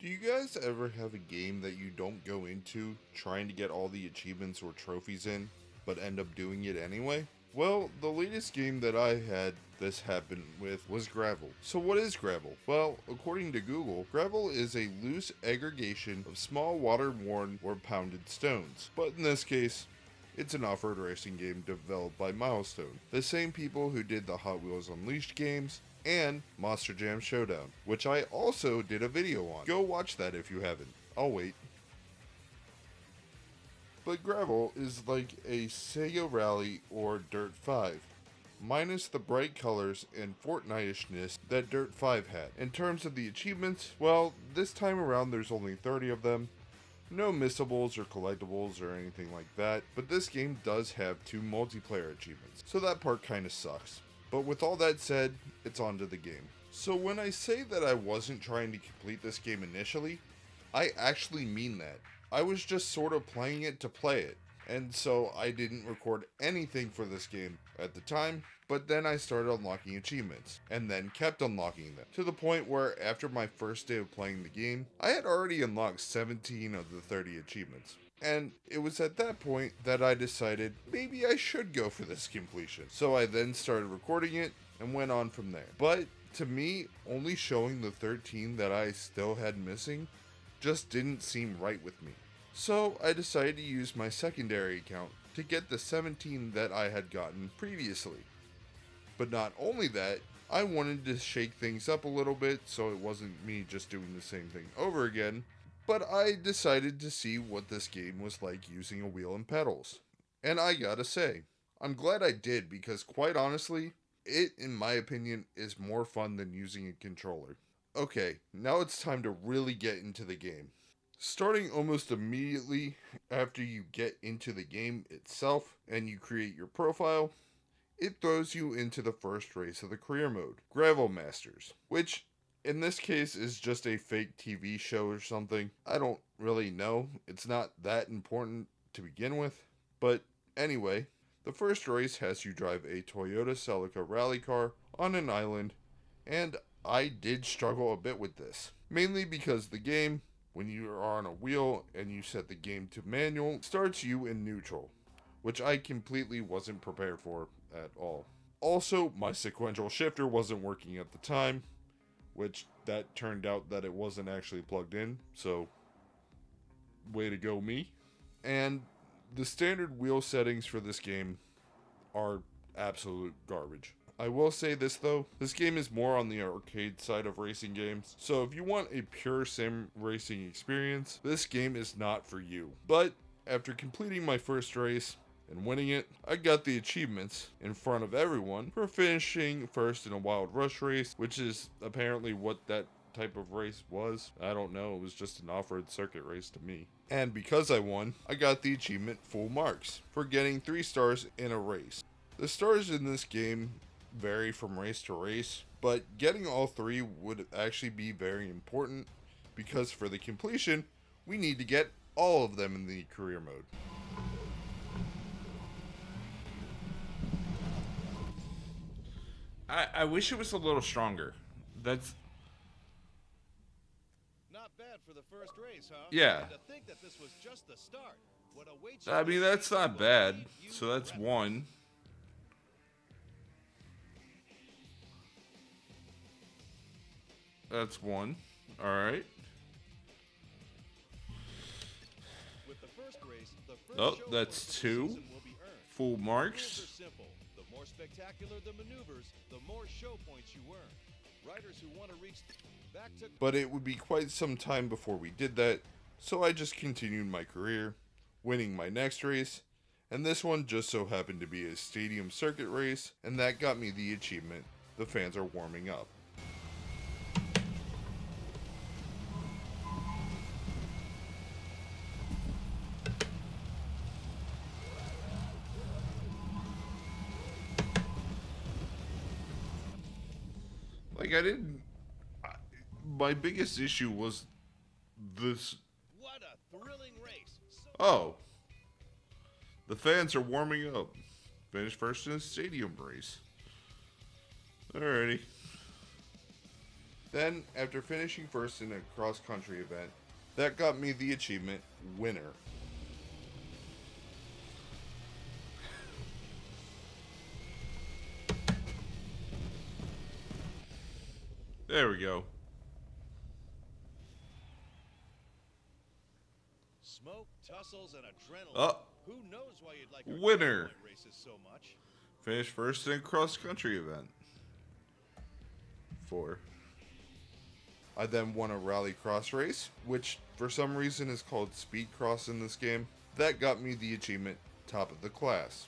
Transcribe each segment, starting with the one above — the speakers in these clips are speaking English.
Do you guys ever have a game that you don't go into trying to get all the achievements or trophies in, but end up doing it anyway? Well, the latest game that I had this happen with was Gravel. So what is Gravel? Well, according to Google, Gravel is a loose aggregation of small water-worn or pounded stones. But in this case, it's an off-road racing game developed by Milestone, the same people who did the Hot Wheels Unleashed games and Monster Jam Showdown, which I also did a video on. Go watch that if you haven't. I'll wait. But Gravel is like a Sega Rally or Dirt 5, minus the bright colors and Fortnite-ishness that Dirt 5 had. In terms of the achievements, well, this time around there's only 30 of them. No missables or collectibles or anything like that, but this game does have 2 multiplayer achievements, so that part kinda sucks. But with all that said, it's on to the game. So when I say that I wasn't trying to complete this game initially, I actually mean that. I was just sort of playing it to play it, and so I didn't record anything for this game at the time, but then I started unlocking achievements, and then kept unlocking them, to the point where after my first day of playing the game, I had already unlocked 17 of the 30 achievements. And it was at that point that I decided maybe I should go for this completion. So I then started recording it and went on from there. But to me, only showing the 13 that I still had missing just didn't seem right with me. So I decided to use my secondary account to get the 17 that I had gotten previously. But not only that, I wanted to shake things up a little bit so it wasn't me just doing the same thing over again. But I decided to see what this game was like using a wheel and pedals. And I gotta say, I'm glad I did because quite honestly, it, in my opinion, is more fun than using a controller. Okay, now it's time to really get into the game. Starting almost immediately after you get into the game itself and you create your profile, it throws you into the first race of the career mode, Gravel Masters, which in this case is just a fake TV show or something. I don't really know. It's not that important to begin with. But anyway, the first race has you drive a Toyota Celica rally car on an island, and I did struggle a bit with this. Mainly because the game, when you are on a wheel and you set the game to manual, starts you in neutral, which I completely wasn't prepared for at all. Also, my sequential shifter wasn't working at the time, which that turned out that it wasn't actually plugged in, so way to go me. And the standard wheel settings for this game are absolute garbage. I will say this though, this game is more on the arcade side of racing games, so if you want a pure sim racing experience, this game is not for you. But after completing my first race and winning it, I got the achievements in front of everyone for finishing first in a Wild Rush race, which is apparently what that type of race was. I don't know, it was just an off-road circuit race to me. And because I won, I got the achievement Full Marks for getting 3 stars in a race. The stars in this game vary from race to race, but getting all 3 would actually be very important because for the completion, we need to get all of them in the career mode. I wish it was a little stronger. That's Not bad for the first race, huh? yeah. And to think that this was just the start. What awaits you I in mean the that's season not will bad. leave you So that's breathless. one. That's one. All right. With the first race, the first Oh, show that's points of the 2. season will be earned. Full The rules marks. are simple. The more spectacular the maneuvers, the more show points you earn. Riders who want to reach back to But it would be quite some time before we did that, so I just continued my career, winning my next race, and this one just so happened to be a stadium circuit race, and that got me the achievement, The Fans Are Warming Up. Like, I didn't. My biggest issue was this. what a thrilling race. So Oh, the fans are warming up. Finished first in a stadium race. Alrighty. Then, after finishing first in a cross-country event, that got me the achievement Winner. There we go. Smoke, tussles, and adrenaline. Oh, Who knows why you'd like our winner. checkpoint races so much? Finished first in a cross-country event. 4. I then won a rally cross race, which for some reason is called speed cross in this game. That got me the achievement Top of the Class.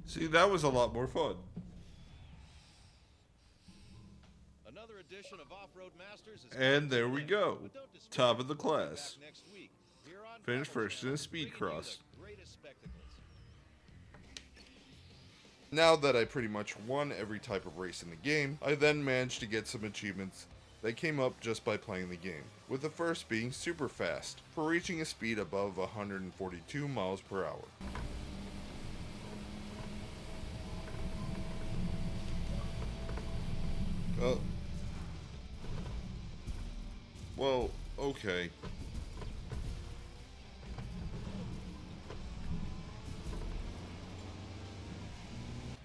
See, that was a lot more fun. Another edition of Off-Road Masters is And there we coming. go. But don't despair. Top of the We'll be class. back next week here on Finished Travel first in a Channel, speed bringing you cross. the greatest spectacles. Now that I pretty much won every type of race in the game, I then managed to get some achievements that came up just by playing the game, with the first being super fast, for reaching a speed above 142 miles per hour. Well, okay.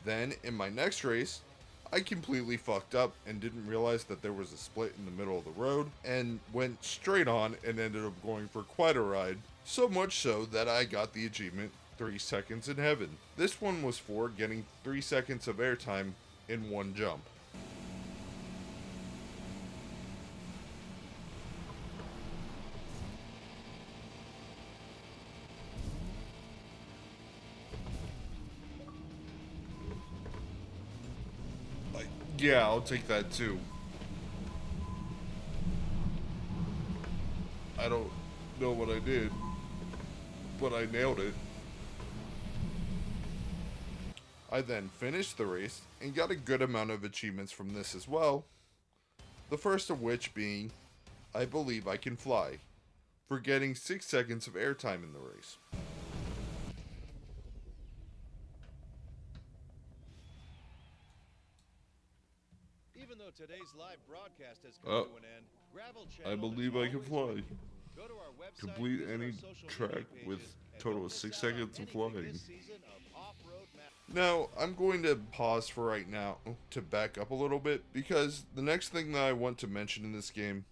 Then, in my next race, I completely fucked up and didn't realize that there was a split in the middle of the road and went straight on and ended up going for quite a ride. So much so that I got the achievement 3 seconds in heaven. This one was for getting 3 seconds of airtime in one jump. Yeah, I'll take that too. I don't know what I did, but I nailed it. I then finished the race and got a good amount of achievements from this as well. The first of which being, I believe I can fly, for getting 6 seconds of airtime in the race. Even though today's live broadcast has Oh, come to an end, Gravel I Channel believe is I can always fly. ready. Go to our website, Complete visit any our social track media with pages, and total don't of miss 6 out on seconds of anything flying. this season of Off-Road Ma- Now, I'm going to pause for right now to back up a little bit because the next thing that I want to mention in this game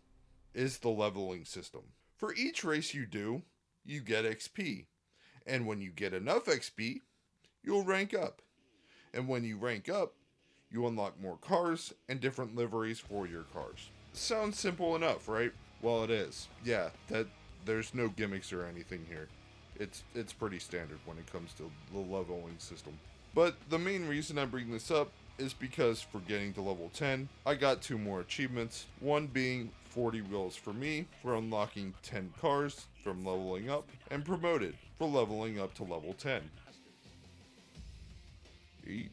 is the leveling system. For each race you do, you get XP. And when you get enough XP, you'll rank up. And when you rank up, you unlock more cars and different liveries for your cars. Sounds simple enough, right? Well, it is. Yeah, that there's no gimmicks or anything here. It's pretty standard when it comes to the leveling system. But the main reason I bring this up is because for getting to level 10, I got 2 more achievements. One being 40 wheels for me for unlocking 10 cars from leveling up, and promoted for leveling up to level 10. Eat.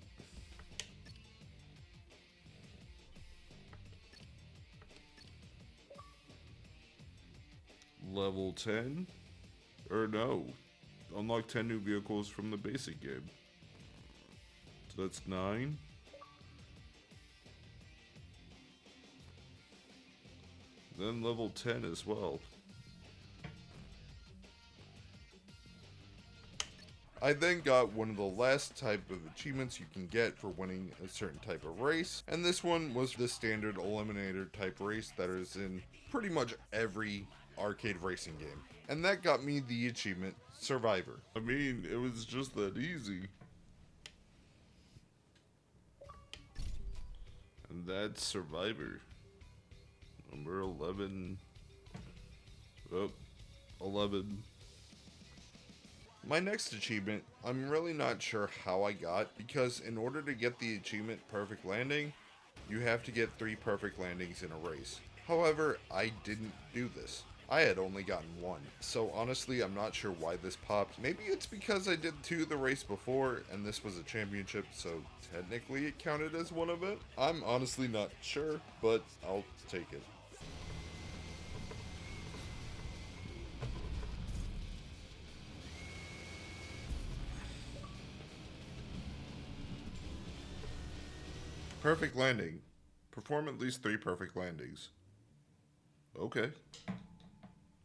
Level 10? Or no. Unlock 10 new vehicles from the basic game. So that's 9. Then level 10 as well. I then got one of the last type of achievements you can get for winning a certain type of race, and this one was the standard eliminator type race that is in pretty much every arcade racing game. And that got me the achievement Survivor. I mean, it was just that easy. And that's Survivor. Number 11. Oh, 11. My next achievement, I'm really not sure how I got, because in order to get the achievement Perfect Landing, you have to get 3 perfect landings in a race. However, I didn't do this. I had only gotten 1. So honestly, I'm not sure why this popped. Maybe it's because I did 2 the race before and this was a championship, so technically it counted as one event. I'm honestly not sure, but I'll take it. Perfect landing. Perform at least 3 perfect landings. Okay.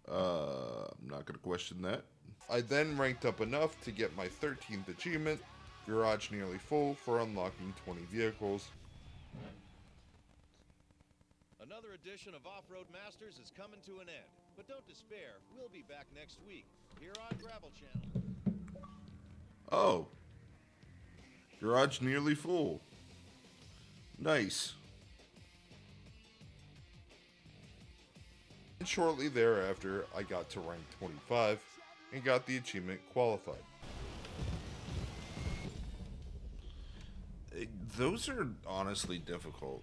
I'm not gonna question that. I then ranked up enough to get my 13th achievement, Garage Nearly Full, for unlocking 20 vehicles. Another edition of Off-Road Masters is coming to an end. But don't despair, we'll be back next week, here on Gravel Channel. Oh. Garage Nearly Full. Nice. And shortly thereafter, I got to rank 25 and got the achievement Qualified. Those are honestly difficult.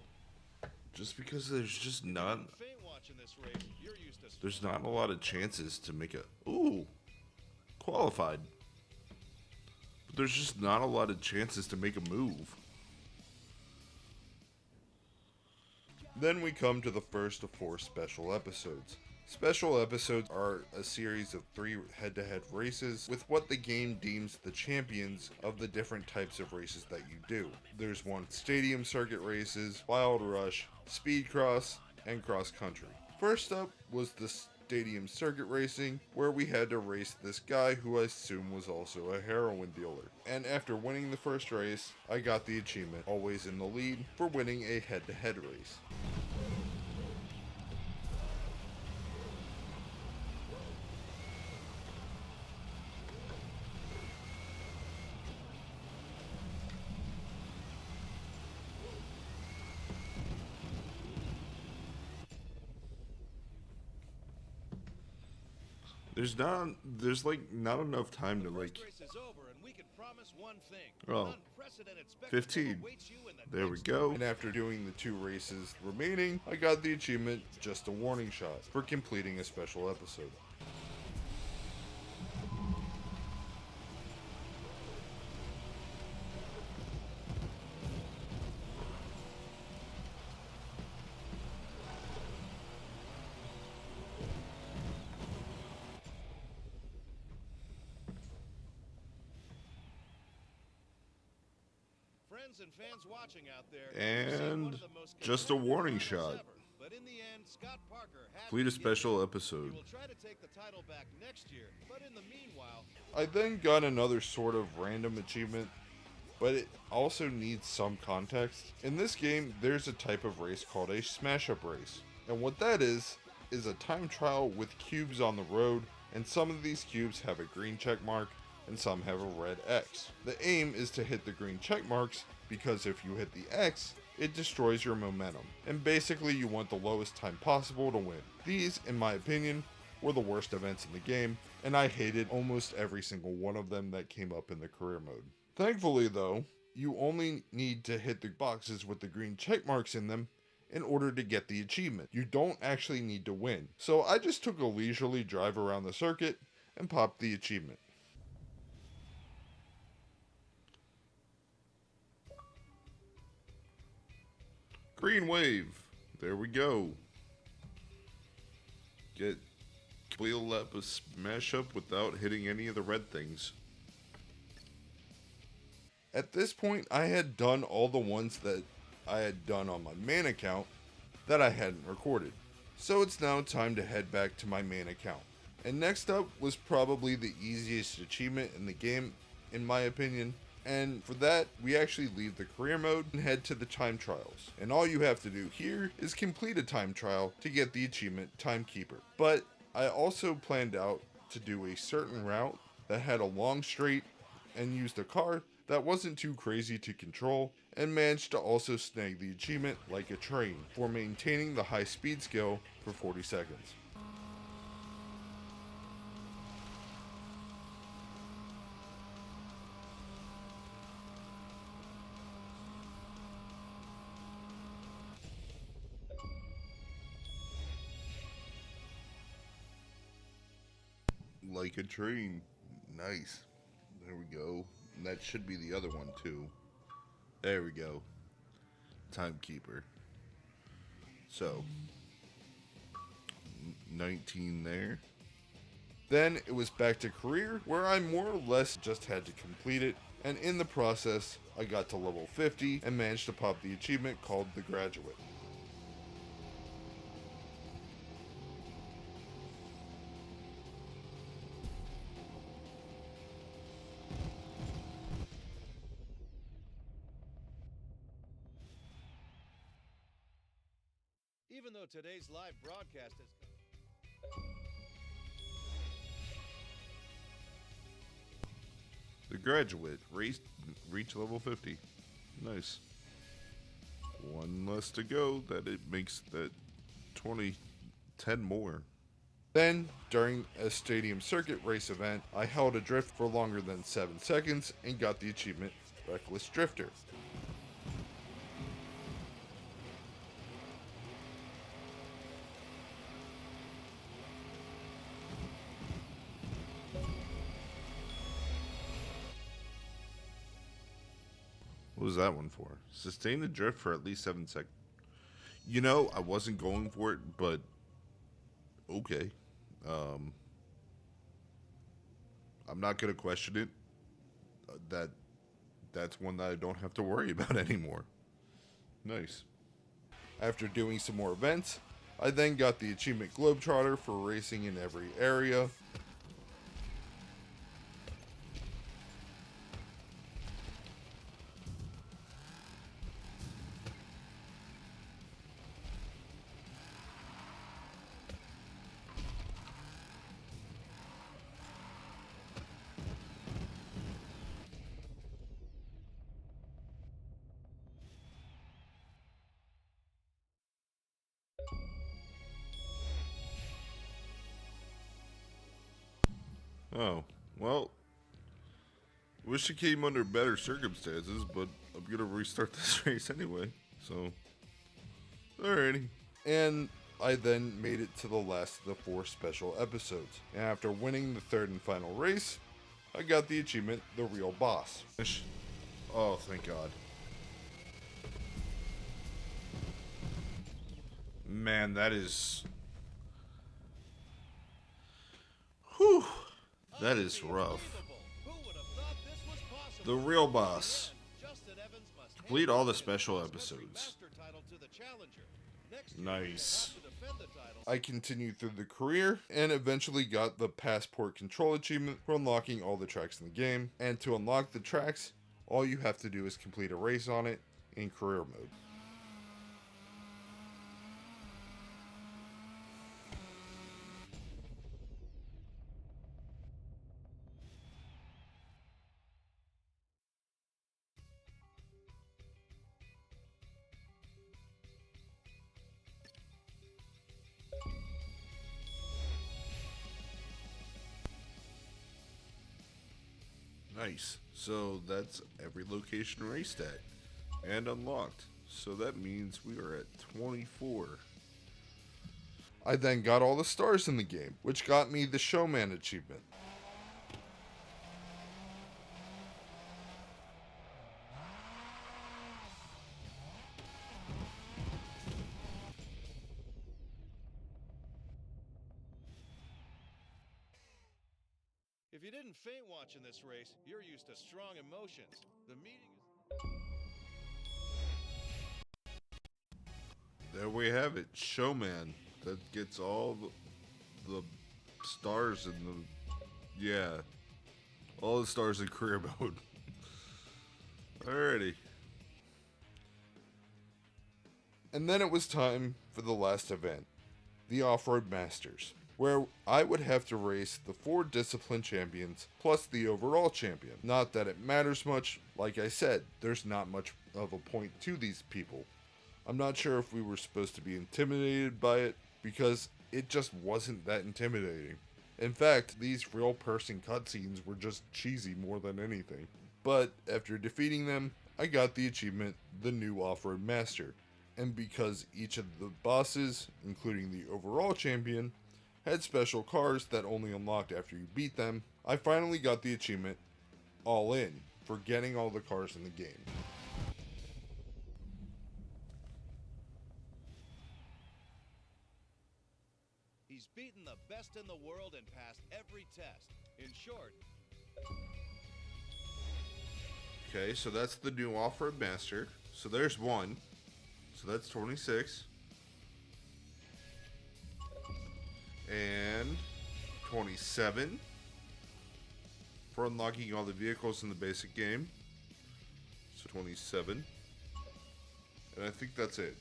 Just because there's not a lot of chances to make a qualified. But there's just not a lot of chances to make a move. Then we come to the first of 4 special episodes. Special episodes are a series of 3 head-to-head races with what the game deems the champions of the different types of races that you do. There's 1 stadium circuit races, wild rush, speed cross, and cross country. First up was the stadium circuit racing, where we had to race this guy who I assume was also a heroin dealer. And after winning the first race, I got the achievement Always in the Lead for winning a head-to-head race. There's not enough time to Race is over, and we can promise one thing. Oh. An unprecedented spectacle 15. awaits you in the There we next go. And after doing the 2 races remaining, I got the achievement Just a Warning Shot for completing a special episode. Friends and fans watching out there, you've seen one And of the most just a competitive warning finals shot. ever. But in the end, Scott Parker had Complete a to give special in. episode. He will try to take the title back next year, but in the meanwhile, I then got another sort of random achievement, but it also needs some context. In this game, there's a type of race called a smash-up race. And what that is a time trial with cubes on the road, and some of these cubes have a green check mark, and some have a red X. The aim is to hit the green check marks, because if you hit the X, it destroys your momentum, and basically you want the lowest time possible to win. These, in my opinion, were the worst events in the game, and I hated almost every single one of them that came up in the career mode. Thankfully though, you only need to hit the boxes with the green check marks in them in order to get the achievement. You don't actually need to win. So I just took a leisurely drive around the circuit and popped the achievement. Green wave. There we go. Get wheel up a smash up without hitting any of the red things. At this point, I had done all the ones that I had done on my main account that I hadn't recorded. So it's now time to head back to my main account. And next up was probably the easiest achievement in the game, in my opinion. And for that, we actually leave the career mode and head to the time trials. And all you have to do here is complete a time trial to get the achievement Timekeeper. But I also planned out to do a certain route that had a long straight and used a car that wasn't too crazy to control, and managed to also snag the achievement Like a Train for maintaining the high speed skill for 40 seconds. like a train. Nice. There we go. And that should be the other one too. There we go. Timekeeper. So, 19 there. Then it was back to career, where I more or less just had to complete it, and in the process, I got to level 50 and managed to pop the achievement called the Graduate. Even though today's live broadcast has The Graduate, reach level 50. Nice. One less to go, that it makes that 10 more. Then, during a stadium circuit race event, I held a drift for longer than 7 seconds and got the achievement Reckless Drifter. What was that one for? Sustain the drift for at least 7 seconds. You know, I wasn't going for it, but okay. Um, I'm not gonna question it. That's one that I don't have to worry about anymore. Nice. After doing some more events, I then got the achievement Globetrotter for racing in every area. Oh, well, wish it came under better circumstances, but I'm gonna restart this race anyway, so. Alrighty. And I then made it to the last of the 4 special episodes. And after winning the 3rd and final race, I got the achievement, The Real Boss. Oh, thank God. Man, that is. Whew. That is rough. Who would have thought this was possible? The Real Boss. Justin Evans must Complete all the hand special his country episodes. master title to the challenger. Next year, Nice. he'll have to defend the title. I continued through the career and eventually got the Passport Control achievement for unlocking all the tracks in the game. And to unlock the tracks, all you have to do is complete a race on it in career mode. Nice. So that's every location raced at and unlocked. So that means we are at 24. I then got all the stars in the game, which got me the Showman achievement. If you didn't faint watching this race, you're used to strong emotions. The meeting is... There we have it, Showman. That gets all the stars in the, yeah, all the stars in career mode. Alrighty. And then it was time for the last event, the Off-Road Masters, where I would have to race the 4 discipline champions plus the overall champion. Not that it matters much, like I said, there's not much of a point to these people. I'm not sure if we were supposed to be intimidated by it, because it just wasn't that intimidating. In fact, these real person cutscenes were just cheesy more than anything. But after defeating them, I got the achievement, the new Off-Road Master. And because each of the bosses, including the overall champion, had special cars that only unlocked after you beat them, I finally got the achievement All In for getting all the cars in the game. He's beaten the best in the world and passed every test. In short, Okay, so that's the new off-road master. So there's one. So that's 26. And 27 for unlocking all the vehicles in the basic game. So 27. And I think that's it.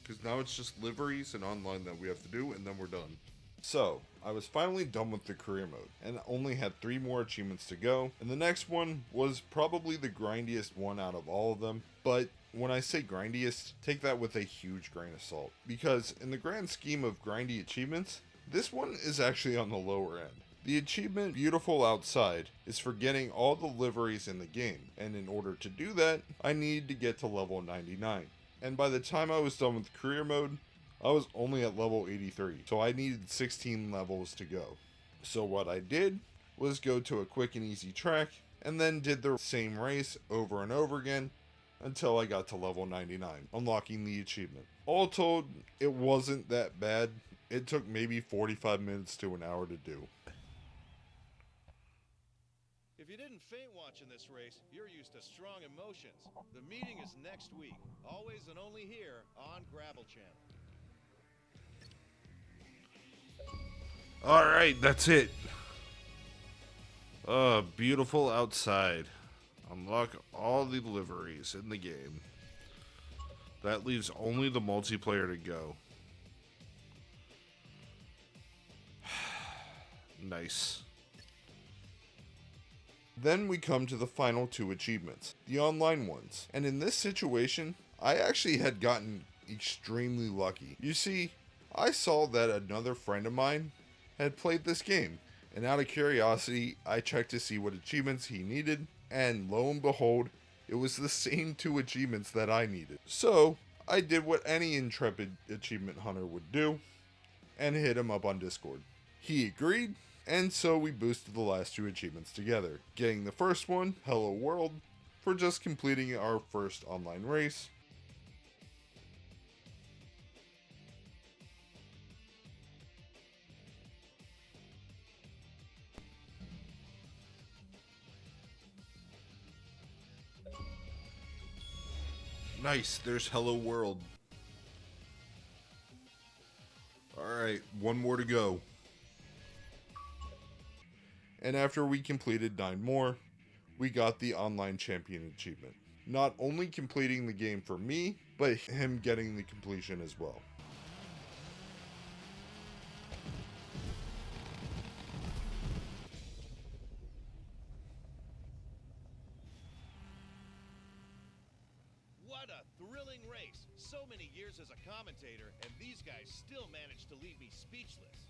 Because now it's just liveries and online that we have to do, and then we're done. So, I was finally done with the career mode, and only had 3 more achievements to go, and the next one was probably the grindiest one out of all of them, but when I say grindiest, take that with a huge grain of salt, because in the grand scheme of grindy achievements, this one is actually on the lower end. The achievement Beautiful Outside is for getting all the liveries in the game, and in order to do that, I needed to get to level 99. And by the time I was done with career mode, I was only at level 83, so I needed 16 levels to go. So what I did was go to a quick and easy track, and then did the same race over and over again until I got to level 99, unlocking the achievement. All told, it wasn't that bad. It took maybe 45 minutes to an hour to do. if you didn't faint watching this race, you're used to strong emotions. The meeting is next week, always and only here on Gravel Channel. Alright, that's it. Beautiful Outside. Unlock all the liveries in the game. That leaves only the multiplayer to go. Nice. Then we come to the final 2 achievements, the online ones. And in this situation, I actually had gotten extremely lucky. You see, I saw that another friend of mine had played this game, and out of curiosity, I checked to see what achievements he needed, and lo and behold, it was the same 2 achievements that I needed. So, I did what any intrepid achievement hunter would do, and hit him up on Discord. He agreed, and so we boosted the last 2 achievements together, getting the first one, Hello World, for just completing our first online race. Nice, there's Hello World. Alright, one more to go. And after we completed 9 more, we got the online champion achievement. Not only completing the game for me, but him getting the completion as well. What a thrilling race! So many years as a commentator, and these guys still managed to leave me speechless.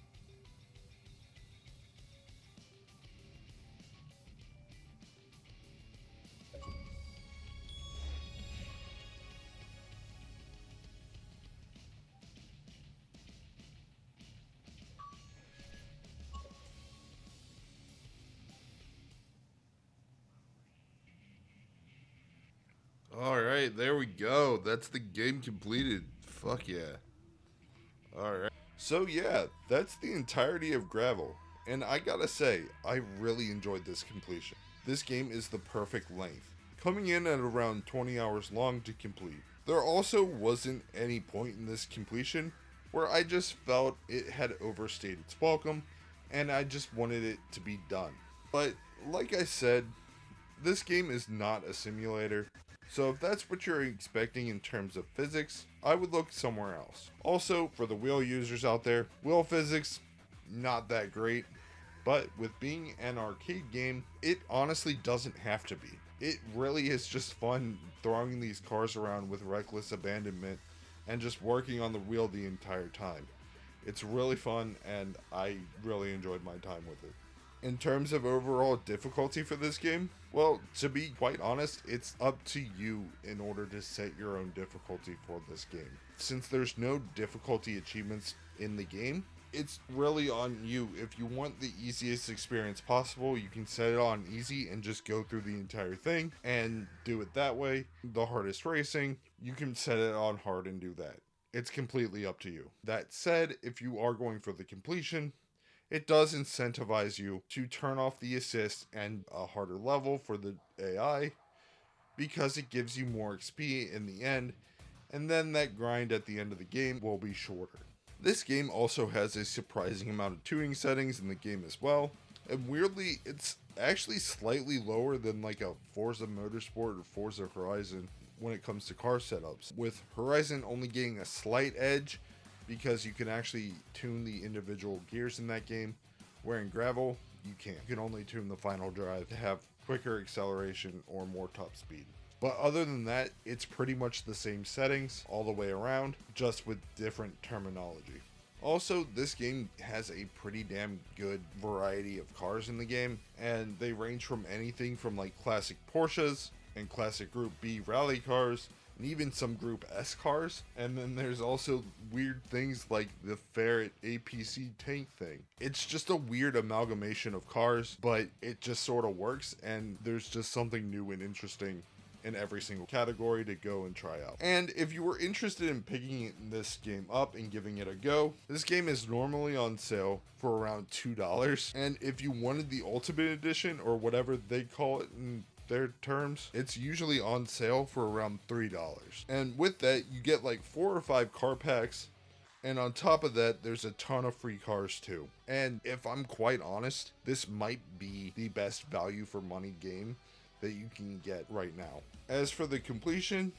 Alright, there we go. That's the game completed. Fuck yeah. Alright. So yeah, that's the entirety of Gravel. And I gotta say, I really enjoyed this completion. This game is the perfect length, coming in at around 20 hours long to complete. There also wasn't any point in this completion where I just felt it had overstayed its welcome and I just wanted it to be done. But like I said, this game is not a simulator, so if that's what you're expecting in terms of physics, I would look somewhere else. Also, for the wheel users out there, wheel physics, not that great, but with being an arcade game, it honestly doesn't have to be. It really is just fun throwing these cars around with reckless abandonment and just working on the wheel the entire time. It's really fun and I really enjoyed my time with it. In terms of overall difficulty for this game, well, to be quite honest, it's up to you in order to set your own difficulty for this game. Since there's no difficulty achievements in the game, it's really on you. If you want the easiest experience possible, you can set it on easy and just go through the entire thing and do it that way. The hardest racing, you can set it on hard and do that. It's completely up to you. That said, if you are going for the completion, it does incentivize you to turn off the assist and a harder level for the AI because it gives you more XP in the end, and then that grind at the end of the game will be shorter. This game also has a surprising amount of tuning settings in the game as well, and weirdly, it's actually slightly lower than like a Forza Motorsport or Forza Horizon when it comes to car setups, with Horizon only getting a slight edge because you can actually tune the individual gears in that game, where in Gravel, you can't. You can only tune the final drive to have quicker acceleration or more top speed. But other than that, it's pretty much the same settings all the way around, just with different terminology. Also, this game has a pretty damn good variety of cars in the game, and they range from anything from like classic Porsches and classic Group B rally cars, and even some Group S cars. And then there's also weird things like the Ferret APC tank thing. It's just a weird amalgamation of cars, but it just sort of works, and there's just something new and interesting in every single category to go and try out. And if you were interested in picking this game up and giving it a go, this game is normally on sale for around $2. And if you wanted the Ultimate Edition, or whatever they call it in their terms, it's usually on sale for around $3. And with that, you get like 4 or 5 car packs, and on top of that, there's a ton of free cars too. And if I'm quite honest, this might be the best value for money game that you can get right now. As for the completion,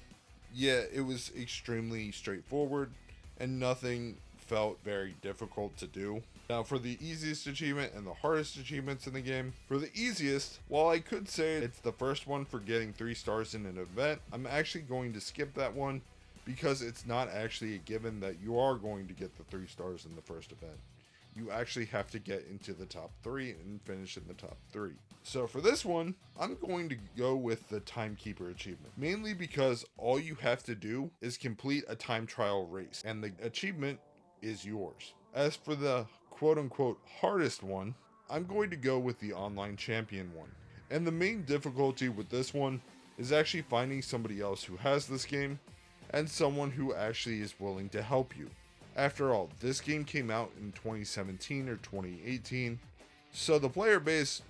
yeah, it was extremely straightforward and nothing felt very difficult to do. Now for the easiest achievement and the hardest achievements in the game, for the easiest, while I could say it's the first one for getting 3 stars in an event, I'm actually going to skip that one because it's not actually a given that you are going to get the 3 stars in the first event. You actually have to get into the top 3 and finish in the top 3. So for this one, I'm going to go with the Timekeeper achievement, mainly because all you have to do is complete a time trial race, and the achievement is yours. As for the quote-unquote hardest one, I'm going to go with the Online Champion one. And the main difficulty with this one is actually finding somebody else who has this game, and someone who actually is willing to help you. After all, this game came out in 2017 or 2018, so the player base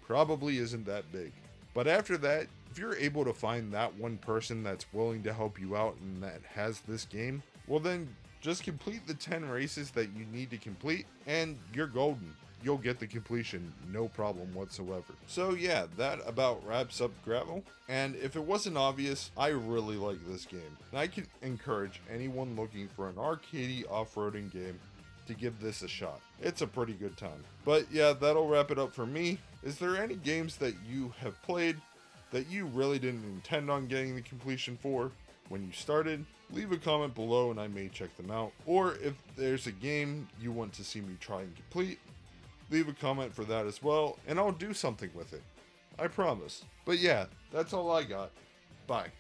probably isn't that big. But after that, if you're able to find that one person that's willing to help you out and that has this game, well then just complete the 10 races that you need to complete and you're golden. You'll get the completion, no problem whatsoever. So yeah, that about wraps up Gravel. And if it wasn't obvious, I really like this game. And I can encourage anyone looking for an arcadey off-roading game to give this a shot. It's a pretty good time. But yeah, that'll wrap it up for me. Is there any games that you have played that you really didn't intend on getting the completion for when you started? Leave a comment below and I may check them out. Or if there's a game you want to see me try and complete, leave a comment for that as well, and I'll do something with it. I promise. But yeah, that's all I got. Bye.